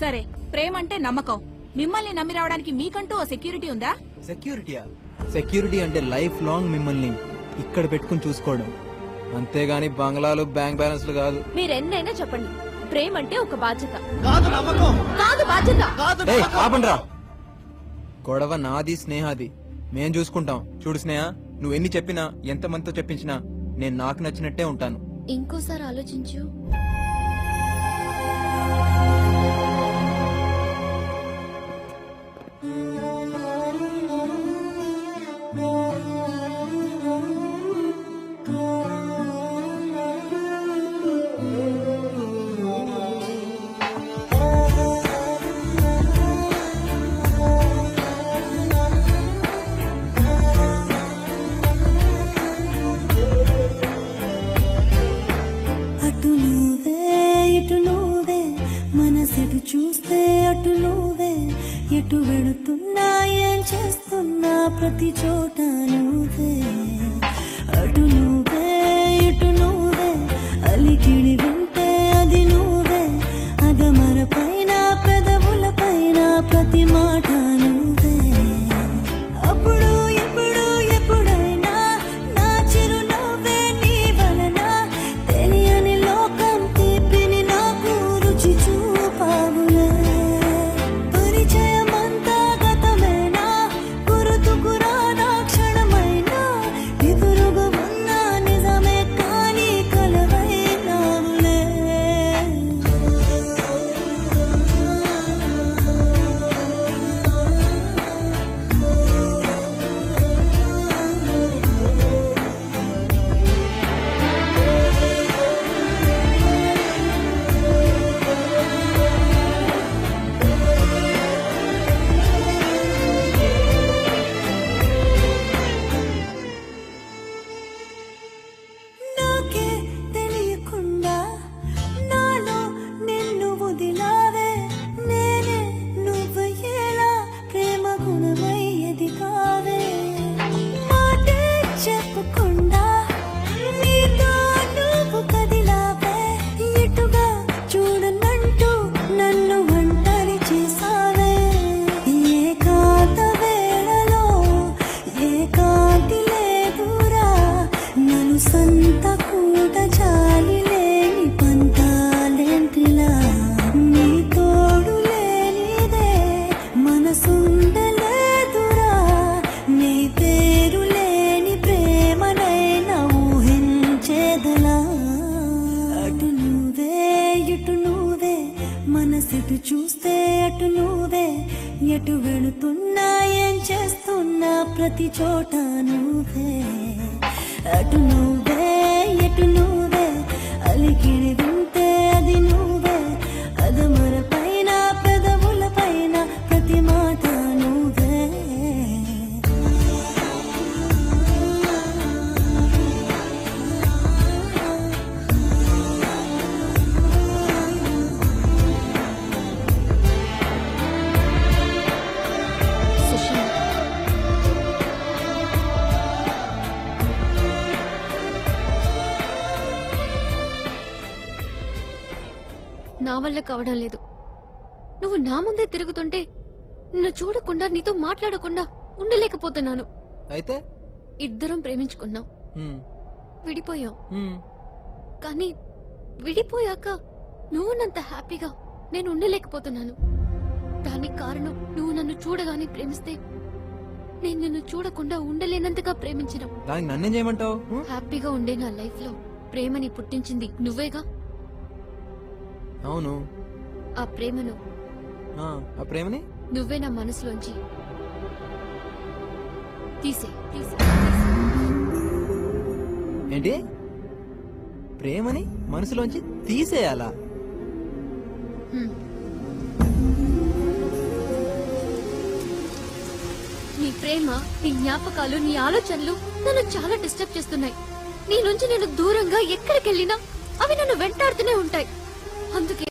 సరే, ప్రేమ అంటే నమ్మకం. మిమ్మల్ని నమ్మి రావడానికి మీకంటూ ఓ సెక్యూరిటీ ఉందా? సెక్యూరిటీయా? సెక్యూరిటీ అంటే లైఫ్ లాంగ్ మిమ్మల్ని ఇక్కడ పెట్టుకుని చూసుకోవడం, అంతేగాని బంగ్లాలు బ్యాంక్ బ్యాలెన్స్లు కాదు. మీరెన్నైనా చెప్పండి, ప్రేమ అంటే ఒక బాధ్యత కాదు బాధ్యత. ఏయ్, ఆపండ్రా. గొడవ నాది, స్నేహాది. మేం చూసుకుంటాం. చూడు స్నేహ, నువ్వు ఎన్ని చెప్పినా ఎంత మందితో చెప్పించినా నేను నాకు నచ్చినట్టే ఉంటాను. ఇంకోసారి ఆలోచించు. చూస్తే అటు నువ్వే, ఎటు వెళుతున్నా ఏం చేస్తున్నా ప్రతి చోట నువ్వే. అటు నువ్వే ఇటు నువ్వే, అలికిడి వింటే అది నువ్వే. అగమర పైన పెదవుల పైన ప్రతి మాట నువ్వే. అప్పుడు ఎప్పుడు ఎప్పుడైనా నా చిరునవ్వే నీ వలన. తెలియని లోకం తీపిని నాకు రుచి చూపావులే. పరిచయమంతా గతమేనా, గుర్తుకు రాదా క్షణమైనా. ఎదురుగా ఉన్న నిజమే కానీ కలవైనావులే. నాకే తెలియకుండా నాలో నిన్ను వదిలావే. నేనే నువ్వయ్యేలా ప్రేమ గుణమయ్యేది కావే. మాటే చెప్పకుండా నీతో నువ్వు కదిలావే. ఇటుగా చూడనంటూ నన్ను ఒంటరి చేసావే. ఏకాంత వేళలో ఏకాంతి లేదురా, నన్ను సంత కూట చాలి లేని పంతాలేంటిలా. నీ తోడు లేనిదే మనసుండలేదురా, నీ పేరు లేని ప్రేమనైనా ఊహించేదలా. అటు నువ్వే ఇటు నువ్వే, మనసిటు చూస్తే అటు నువ్వే. ఎటు వెళుతున్నా ఏం చేస్తున్నా ప్రతి చోట నువ్వే. అటు నువ్వే ఎటు నువ్వే, అలికిడి వింటే అది నువ్వే. అదమర పైన పెదవుల పైన ప్రతి మాట నువ్వే. సుశీల్, నా వల్ల కావడం లేదు. నువ్వు నా ముందే తిరుగుతుంటే నిన్ను చూడకుండా నీతో మాట్లాడకుండా ఉండలేకపోతున్నాను. అయితే ఇద్దరం ప్రేమించుకున్నాం, హ్మ్, విడిపోయాం. హ్మ్. కానీ విడిపోయాక నువ్వున్నంత హ్యాపీగా నేను ఉండలేకపోతున్నాను. దానికి కారణం నువ్వు నన్ను చూడగానే ప్రేమిస్తే నేను నిన్ను చూడకుండా ఉండలేనంతగా ప్రేమించడం. దానికి నన్నేం చేయమంటావు? హ్యాపీగా ఉండే నా లైఫ్ లో ప్రేమని పుట్టించింది నువ్వేగా. అవును. ఆ ప్రేమను ఆ ప్రేమని నువ్వే నా మనసులోంచి తీసే. ఏంటి? ప్రేమని మనసులోంచి తీసేయాలా? నీ ప్రేమ, నీ జ్ఞాపకాలు, నీ ఆలోచనలు నన్ను చాలా డిస్టర్బ్ చేస్తున్నాయి. నీ నుంచి నేను దూరంగా ఎక్కడికెళ్ళినా అవి నన్ను వెంటాడుతూనే ఉంటాయి. అందుకే